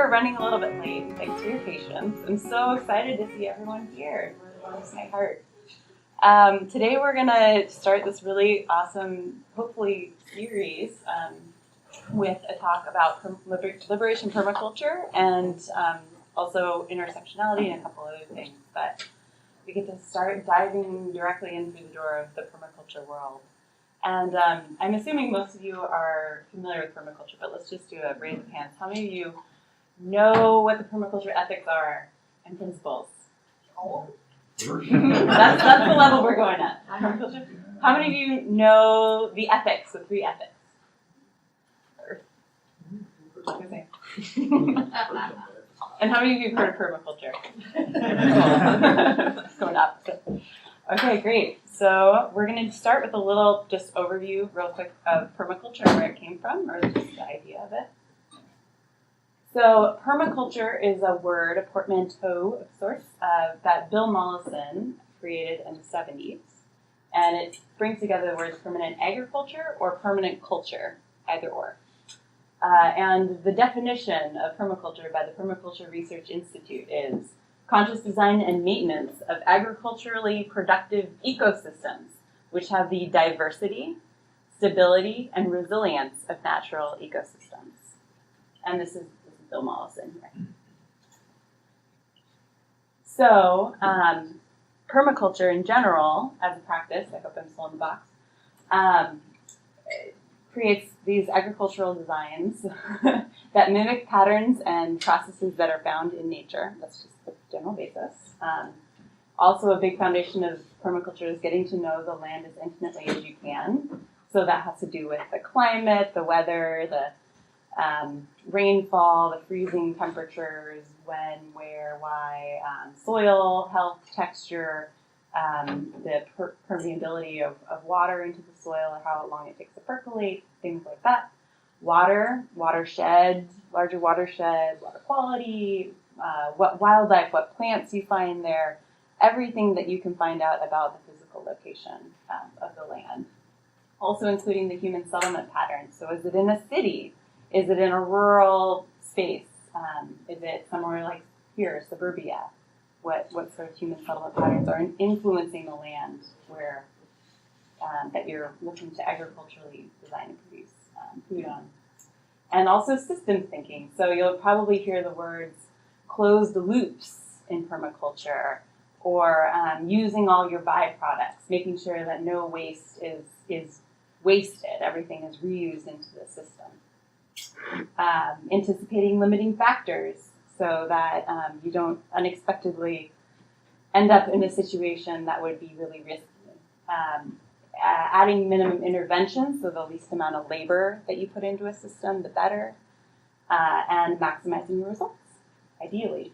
we're running a little bit late. Thanks for your patience. I'm so excited to see everyone here. It warms my heart. Today we're going to start this really awesome, hopefully, series with a talk about liberation permaculture and also intersectionality and a couple other things. But we get to start diving directly in through the door of the permaculture world. And I'm assuming most of you are familiar with permaculture, but let's just do a raise of hands. How many of you know what the permaculture ethics are and principles? That's the level we're going at. How many of you know the ethics, the 3 ethics? And how many of you have heard of permaculture? It's going up. Okay, great. So we're going to start with a little just overview real quick of permaculture, where it came from, or just the idea of it. So permaculture is a word, a portmanteau of sorts, that Bill Mollison created in the 70s. And it brings together the words permanent agriculture or permanent culture, either or. And the definition of permaculture by the Permaculture Research Institute is conscious design and maintenance of agriculturally productive ecosystems, which have the diversity, stability, and resilience of natural ecosystems. And this is Bill Mollison here. So, permaculture in general, as a practice, I hope I'm still in the box, creates these agricultural designs that mimic patterns and processes that are found in nature. That's just the general basis. Also, a big foundation of permaculture is getting to know the land as intimately as you can. So that has to do with the climate, the weather, the rainfall, the freezing temperatures, when, where, why, soil health, texture, the permeability of water into the soil, or how long it takes to percolate, things like that. Watershed, larger watershed, water quality, what wildlife, what plants you find there, everything that you can find out about the physical location of the land. Also including the human settlement patterns. So is it in a city? Is it in a rural space? Is it somewhere like here, suburbia? What sort of human settlement patterns are influencing the land where that you're looking to agriculturally design and produce food on? And also systems thinking. So you'll probably hear the words closed loops in permaculture, or using all your byproducts, making sure that no waste is wasted. Everything is reused into the system. Anticipating limiting factors so that you don't unexpectedly end up in a situation that would be really risky. Adding minimum intervention, so the least amount of labor that you put into a system, the better. And maximizing your results, ideally.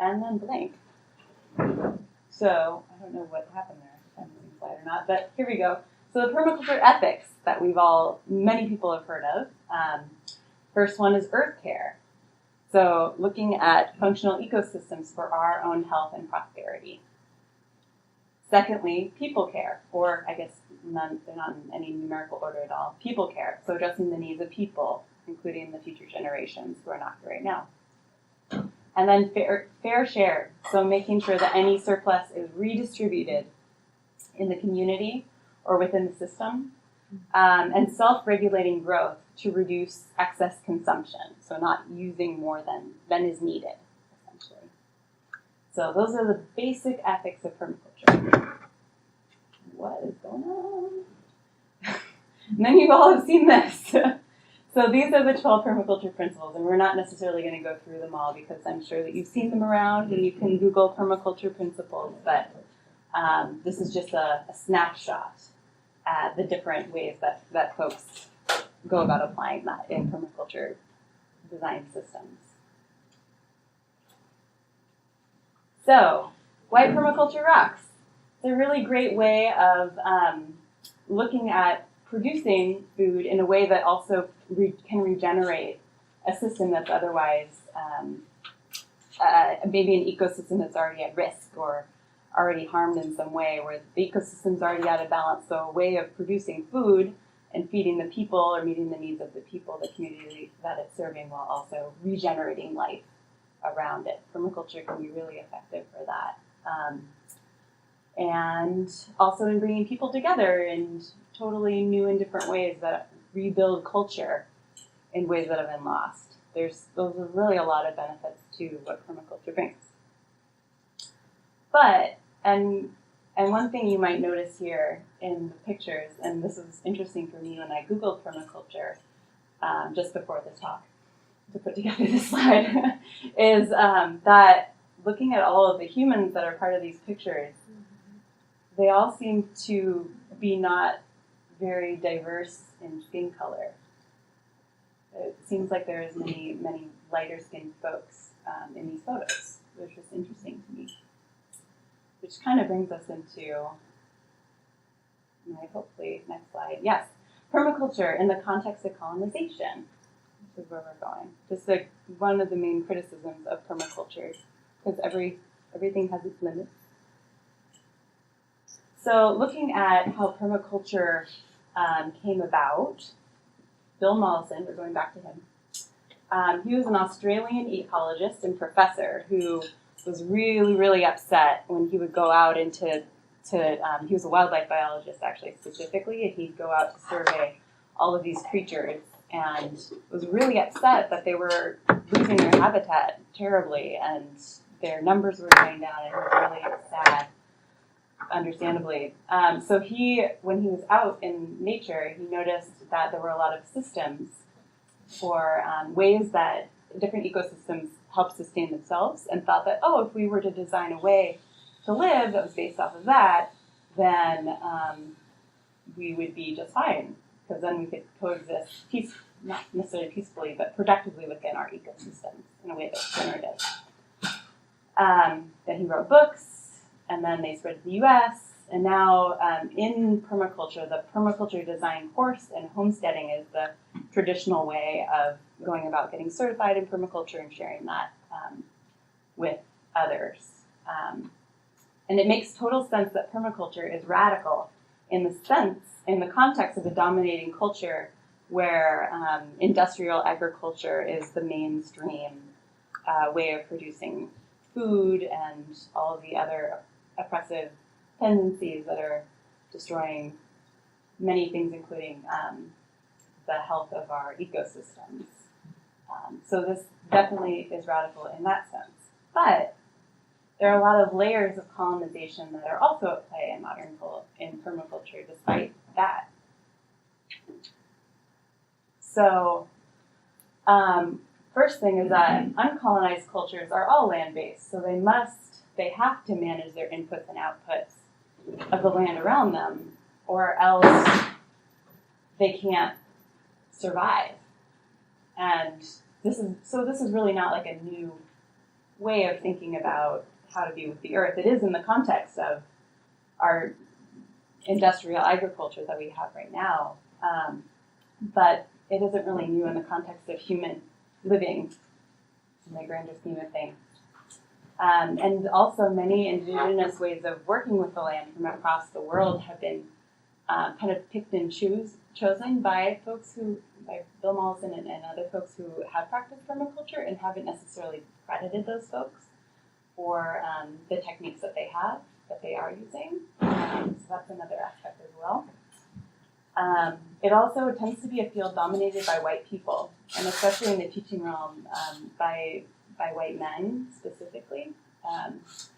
And then blank. So, I don't know what happened there, if I'm moving slide or not, but here we go. So the permaculture ethics that many people have heard of. First one is earth care. So looking at functional ecosystems for our own health and prosperity. Secondly, people care, or I guess they're not in any numerical order at all. People care, so addressing the needs of people, including the future generations who are not here right now. And then fair share, so making sure that any surplus is redistributed in the community or within the system, and self-regulating growth to reduce excess consumption, so not using more than is needed, essentially. So those are the basic ethics of permaculture. What is going on? Many of you all have seen this. So these are the 12 permaculture principles, and we're not necessarily going to go through them all because I'm sure that you've seen them around and you can Google permaculture principles, but this is just a snapshot at the different ways that folks go about applying that in permaculture design systems. So, why permaculture rocks? It's a really great way of looking at producing food in a way that also can regenerate a system that's otherwise maybe an ecosystem that's already at risk or already harmed in some way, where the ecosystem's already out of balance. So a way of producing food and feeding the people or meeting the needs of the people, the community that it's serving, while also regenerating life around it. Permaculture can be really effective for that. And also in bringing people together in totally new and different ways that rebuild culture in ways that have been lost. Those are really a lot of benefits to what permaculture brings. But, and one thing you might notice here in the pictures, and this was interesting for me when I Googled permaculture just before the talk to put together this slide, is that looking at all of the humans that are part of these pictures, they all seem to be not very diverse in skin color. It seems like there is many lighter skinned folks in these photos, which is interesting to me. Which kind of brings us into my hopefully next slide. Yes, permaculture in the context of colonization. This is where we're going. Just like one of the main criticisms of permaculture, because everything has its limits. So looking at how permaculture came about, Bill Mollison, we're going back to him. He was an Australian ecologist and professor who was really, really upset when he would go out into, he was a wildlife biologist actually specifically, and he'd go out to survey all of these creatures and was really upset that they were losing their habitat terribly and their numbers were going down, and he was really sad, understandably. So when he was out in nature, he noticed that there were a lot of systems for ways that different ecosystems help sustain themselves, and thought that, if we were to design a way to live that was based off of that, then we would be just fine, because then we could coexist not necessarily peacefully, but productively within our ecosystems in a way that's generative. Then he wrote books, and then they spread to the U.S., and now in permaculture, the permaculture design course and homesteading is the traditional way of going about getting certified in permaculture and sharing that with others. And it makes total sense that permaculture is radical in the context of a dominating culture where industrial agriculture is the mainstream way of producing food and all of the other oppressive tendencies that are destroying many things, including the health of our ecosystems. So this definitely is radical in that sense. But there are a lot of layers of colonization that are also at play in permaculture despite that. So first thing is that uncolonized cultures are all land-based, so they have to manage their inputs and outputs of the land around them, or else they can't survive. And this is really not like a new way of thinking about how to be with the earth. It is in the context of our industrial agriculture that we have right now, but it isn't really new in the context of human living in the grander scheme of things. And also many indigenous ways of working with the land from across the world have been kind of picked and chosen by Bill Mollison and other folks who have practiced permaculture and haven't necessarily credited those folks for the techniques that they are using. So that's another aspect as well. It also tends to be a field dominated by white people, and especially in the teaching realm, by white men specifically.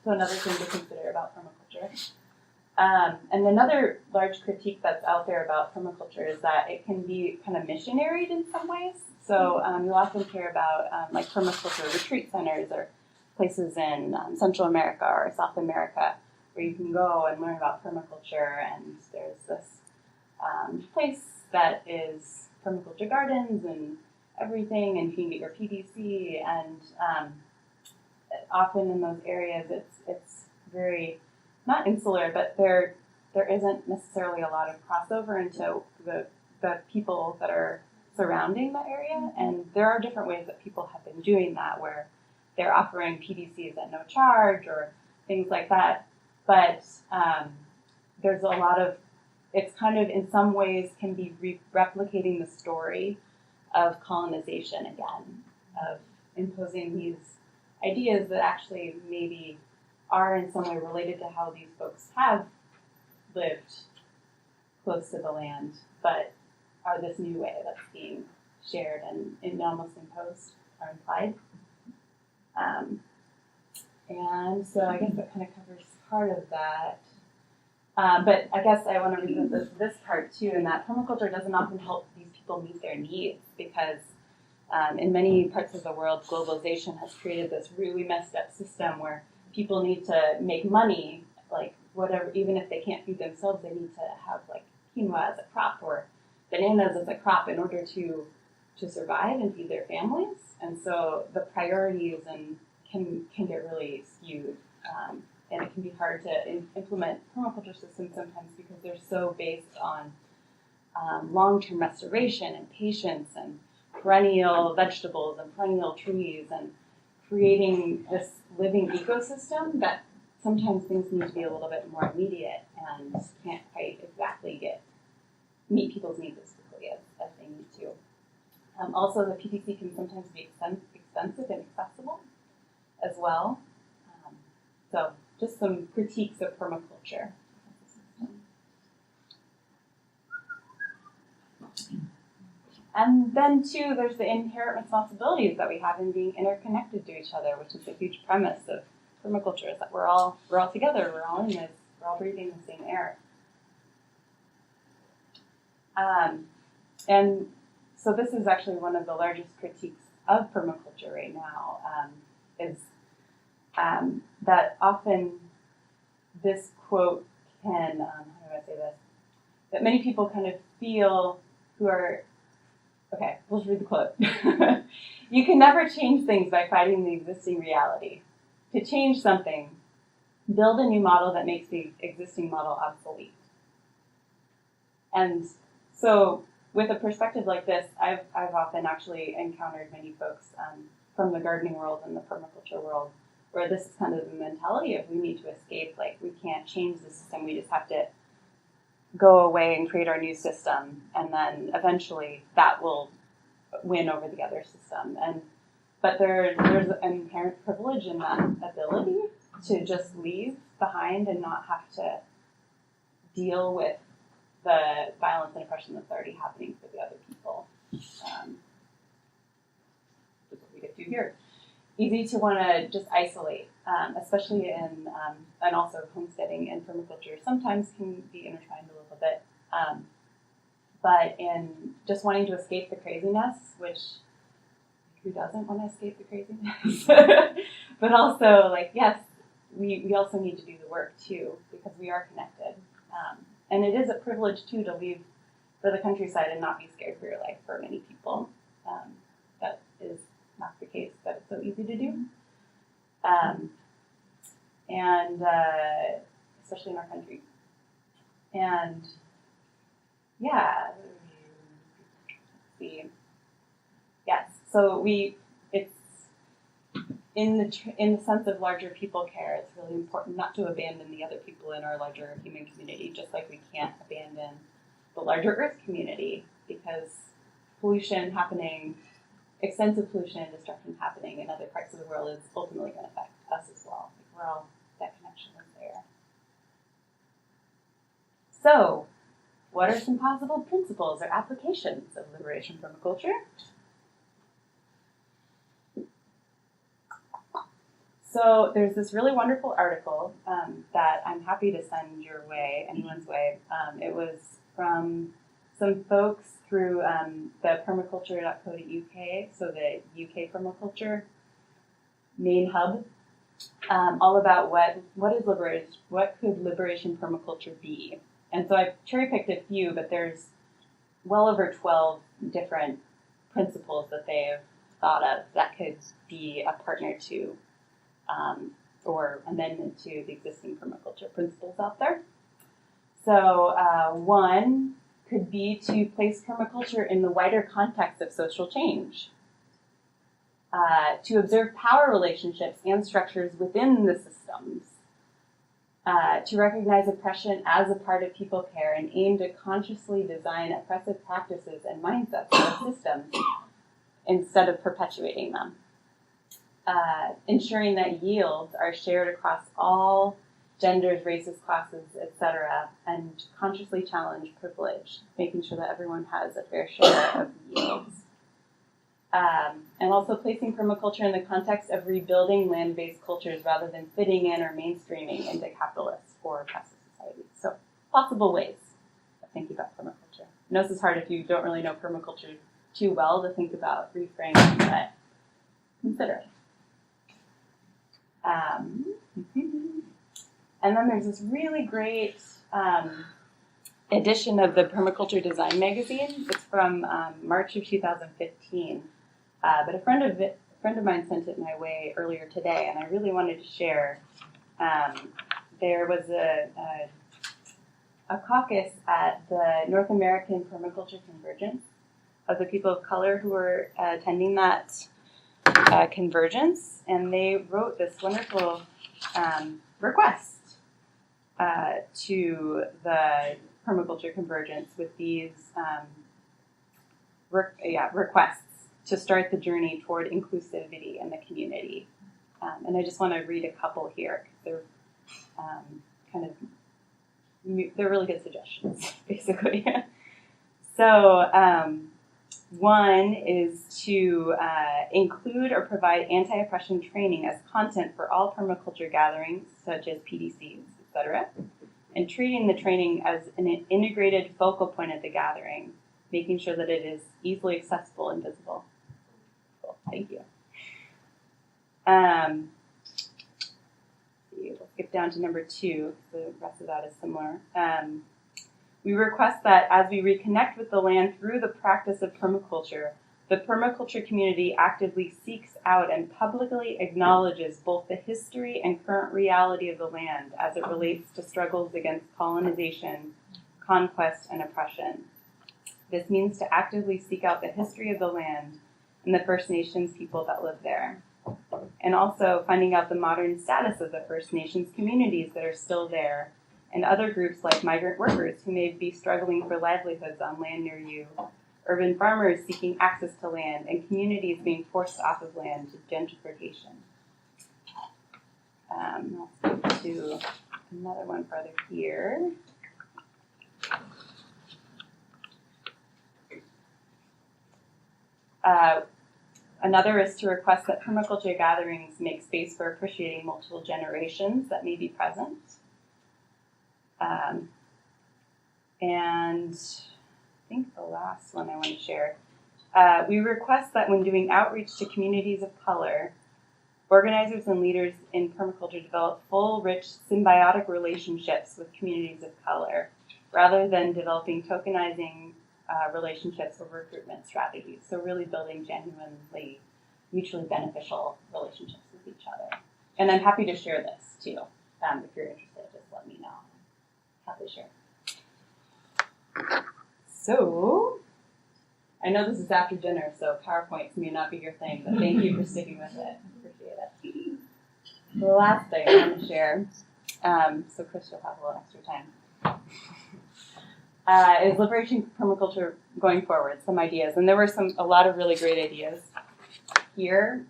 So another thing to consider about permaculture. And another large critique that's out there about permaculture is that it can be kind of missionaried in some ways. So you'll often hear about like permaculture retreat centers or places in Central America or South America where you can go and learn about permaculture, and there's this place that is permaculture gardens and everything, and you can get your PDC, and often in those areas it's very not insular, but there isn't necessarily a lot of crossover into the people that are surrounding the area, and there are different ways that people have been doing that where they're offering PDCs at no charge or things like that, but there's a lot of it's kind of, in some ways, can be replicating the story of colonization again, of imposing these ideas that actually maybe are in some way related to how these folks have lived close to the land, but are this new way that's being shared and almost imposed or implied. And so I guess that kind of covers part of that. But I guess I want to revisit this part too, in that permaculture doesn't often help these people meet their needs, because in many parts of the world, globalization has created this really messed up system where people need to make money, like whatever, even if they can't feed themselves, they need to have like quinoa as a crop or bananas as a crop in order to survive and feed their families. And so the priorities can get really skewed. And it can be hard to implement permaculture systems sometimes because they're so based on long-term restoration and patience and perennial vegetables and perennial trees and creating this living ecosystem that sometimes things need to be a little bit more immediate and can't quite exactly meet people's needs as quickly as they need to. Also, the PTC can sometimes be expensive and accessible as well. So just some critiques of permaculture. And then, too, there's the inherent responsibilities that we have in being interconnected to each other, which is a huge premise of permaculture, is that we're all together, we're all in this, we're all breathing the same air. And so this is actually one of the largest critiques of permaculture right now, is that often this quote can, how do I say this, that many people kind of feel who are, okay, we'll just read the quote. You can never change things by fighting the existing reality. To change something, build a new model that makes the existing model obsolete. And so with a perspective like this, I've often actually encountered many folks from the gardening world and the permaculture world where this is kind of the mentality of we need to escape, like we can't change the system, we just have to go away and create our new system, and then eventually that will win over the other system. But there's an inherent privilege in that ability to just leave behind and not have to deal with the violence and oppression that's already happening for the other people. That's what we get to here. Easy to want to just isolate, especially in, and also homesteading and permaculture sometimes can be intertwined a little bit. But in just wanting to escape the craziness, which who doesn't want to escape the craziness? But also, like, yes, we also need to do the work too, because we are connected. And it is a privilege too to leave for the countryside and not be scared for your life for many people. That is not the case, but it's so easy to do. And especially in our country. And yeah, let's see. Yes, so it's in the sense of larger people care, it's really important not to abandon the other people in our larger human community, just like we can't abandon the larger Earth community, because pollution happening, extensive pollution and destruction happening in other parts of the world is ultimately going to affect us as well. Like we're all, that connection is there. So, what are some possible principles or applications of liberation permaculture? So there's this really wonderful article that I'm happy to send your way, anyone's way. It was from some folks through the permaculture.co.uk, so the UK permaculture main hub, all about what is liberation, what could liberation permaculture be. And so I've cherry-picked a few, but there's well over 12 different principles that they have thought of that could be a partner to or amendment to the existing permaculture principles out there. So one could be to place permaculture in the wider context of social change, to observe power relationships and structures within the systems, to recognize oppression as a part of people care and aim to consciously design oppressive practices and mindsets or systems instead of perpetuating them. Ensuring that yields are shared across all genders, races, classes, etc., and consciously challenge privilege, making sure that everyone has a fair share of yields. And also placing permaculture in the context of rebuilding land-based cultures rather than fitting in or mainstreaming into capitalist or oppressive societies. So, possible ways of thinking about permaculture. I know this is hard if you don't really know permaculture too well to think about reframing, but consider it. And then there's this really great edition of the Permaculture Design magazine. It's from March of 2015. But a friend of mine sent it my way earlier today, and I really wanted to share. There was a caucus at the North American Permaculture Convergence of the people of color who were attending that convergence, and they wrote this wonderful request to the Permaculture Convergence with these requests to start the journey toward inclusivity in the community. And I just want to read a couple here. They're they're really good suggestions, basically. So one is to include or provide anti-oppression training as content for all permaculture gatherings, such as PDCs, etc., and treating the training as an integrated focal point at the gathering, making sure that it is easily accessible and visible. Cool. Thank you. We'll skip down to number 2. The rest of that is similar. We request that as we reconnect with the land through the practice of permaculture, the permaculture community actively seeks out and publicly acknowledges both the history and current reality of the land as it relates to struggles against colonization, conquest, and oppression. This means to actively seek out the history of the land and the First Nations people that live there, and also finding out the modern status of the First Nations communities that are still there, and other groups like migrant workers who may be struggling for livelihoods on land near you, urban farmers seeking access to land, and communities being forced off of land to gentrification. I'll skip to another one further here. Another is to request that permaculture gatherings make space for appreciating multiple generations that may be present. And I think the last one I want to share. We request that when doing outreach to communities of color, organizers and leaders in permaculture develop full, rich, symbiotic relationships with communities of color, rather than developing tokenizing relationships or recruitment strategies. So really building genuinely mutually beneficial relationships with each other. And I'm happy to share this too. If you're interested, just let me know. Happy to share. So, I know this is after dinner, so PowerPoints may not be your thing, but thank you for sticking with it. Appreciate it. The last thing I want to share, so Chris, you'll have a little extra time, is liberation permaculture going forward, some ideas. And there were a lot of really great ideas here,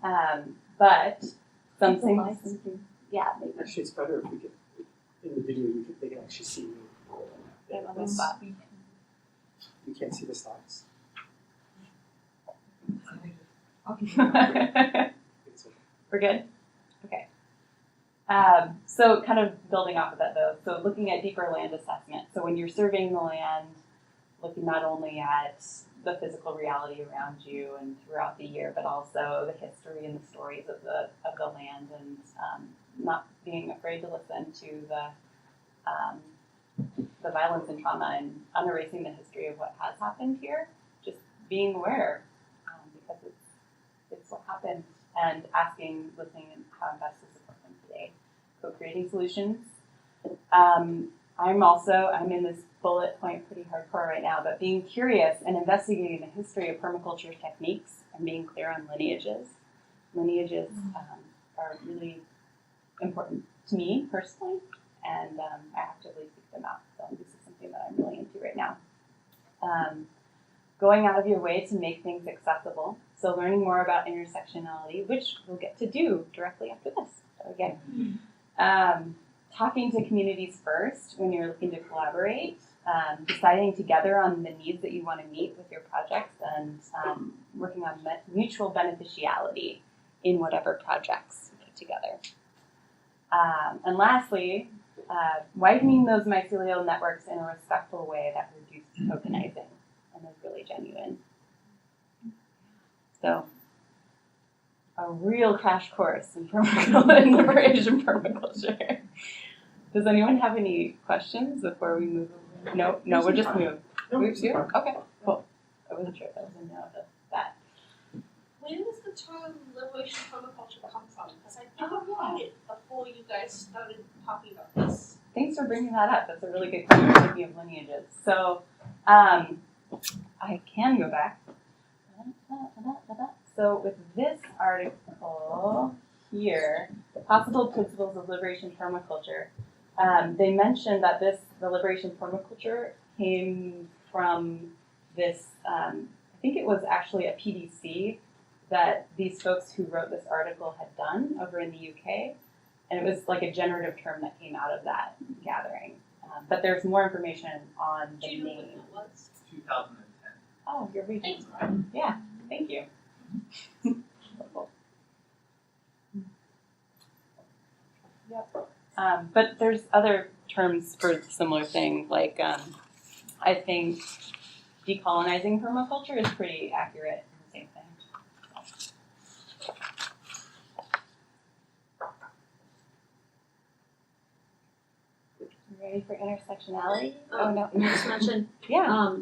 but some things, yeah. Maybe. Actually, it's better if we could, in the video, they can actually see you. On the spot. You can't see the slides. We're good? Okay. So kind of building off of that though, so looking at deeper land assessment. So when you're surveying the land, looking not only at the physical reality around you and throughout the year, but also the history and the stories of the land, and not being afraid to listen to the violence and trauma and unerasing the history of what has happened here. Just being aware, because it's what happened, and asking, listening, and how best to support them today. Co-creating solutions. I'm in this bullet point pretty hardcore right now, but being curious and investigating the history of permaculture techniques and being clear on lineages. Lineages are really important to me personally, and I actively seek them out. So this is something that I'm really into right now. Going out of your way to make things accessible. So learning more about intersectionality, which we'll get to do directly after this. So again, talking to communities first when you're looking to collaborate, deciding together on the needs that you want to meet with your projects, and working on mutual beneficiality in whatever projects you put together. And lastly, widening those mycelial networks in a respectful way that reduces tokenizing and is really genuine. So, a real crash course in Asian permaculture. Does anyone have any questions before we move? No, we'll just move. Move to? Okay, cool. I wasn't sure if that was a no to that. Where does the term liberation permaculture come from? Because I never heard it before you guys started talking about this. Thanks for bringing that up. That's a really good question. Speaking of lineages. So, I can go back. So with this article here, Possible Principles of Liberation Permaculture, they mentioned that the liberation permaculture came from this, I think it was actually a PDC that these folks who wrote this article had done over in the UK. And it was like a generative term that came out of that gathering. But there's more information on the name. Do you know when it was? 2010. Oh, you're reading. Thanks. Yeah, thank you. Yep. But there's other terms for similar things, like I think decolonizing permaculture is pretty accurate in the same thing. Ready for intersectionality? Oh no. Can I just mention, Yeah.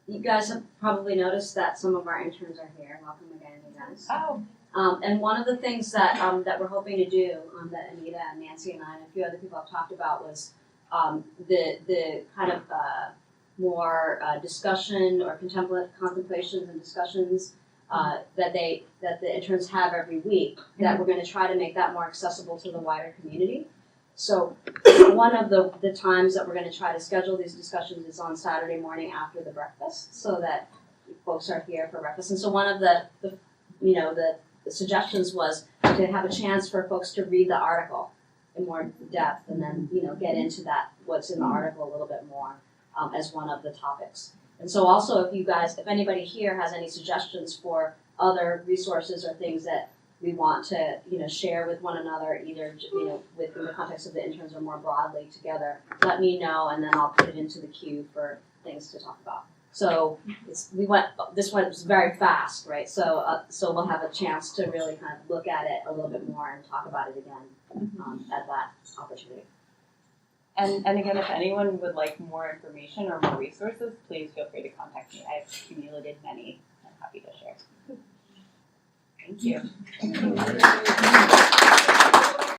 you guys have probably noticed that some of our interns are here. Welcome again, you guys. Oh. And one of the things that that we're hoping to do, that Anita and Nancy and I and a few other people have talked about, was the kind of more discussion or contemplations and discussions that the interns have every week. That we're going to try to make that more accessible to the wider community. So one of the times that we're going to try to schedule these discussions is on Saturday morning after the breakfast, so that folks are here for breakfast. And so one of the suggestions was to have a chance for folks to read the article in more depth, and then get into what's in the article a little bit more as one of the topics. And so also, if anybody here has any suggestions for other resources or things that we want to, share with one another, either, within the context of the interns or more broadly together, let me know, and then I'll put it into the queue for things to talk about. So this went very fast, right? So we'll have a chance to really kind of look at it a little bit more and talk about it again at that opportunity. And again, if anyone would like more information or more resources, please feel free to contact me. I've accumulated many. I'm happy to share. Thank you.